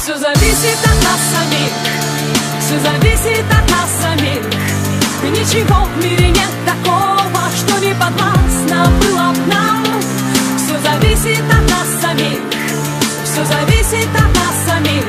Все зависит от нас самих, все зависит от нас самих. Ничего в мире нет такого, что не подвластно было б нам. Все зависит от нас самих, все зависит от нас самих.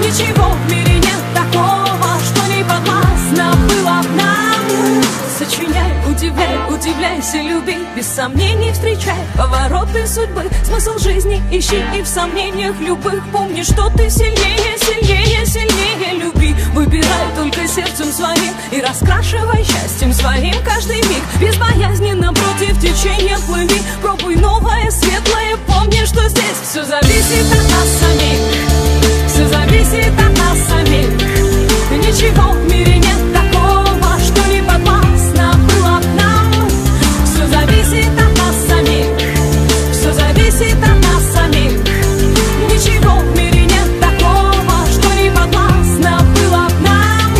Ничего в мире нет такого, что не подвластно было б нам. Сочиняй, удивляй, удивляйся, люби, без сомнений встречай повороты судьбы. Смысл жизни ищи и в сомнениях любых помни, что ты сильнее, сильнее, сильнее. Люби, выбирай только сердцем своим и раскрашивай счастьем своим каждый миг. Безбоязненно против течения плыви, пробуй новое, светлое, помни, что здесь все зависит от нас самих, все зависит от нас самих. Ничего в мире нет такого, что не подвластно было б нам. Все зависит от нас самих, все зависит от нас самих. Ничего в мире нет такого, что не подвластно было б нам.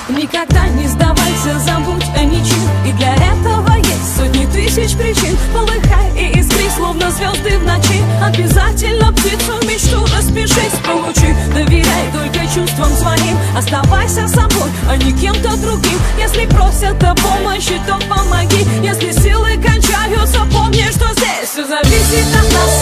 Никогда не сдавайся, забудь о ничем, и для этого есть сотни тысяч причин. Полыхай и искри, словно звезды в ночи. Обязательно птицу мечту распишись, получи. Доверяй только чувствам своим, оставайся собой, а не кем-то другим. Если просят о помощи, то помоги. Если силы кончаются, помни, что здесь все зависит от нас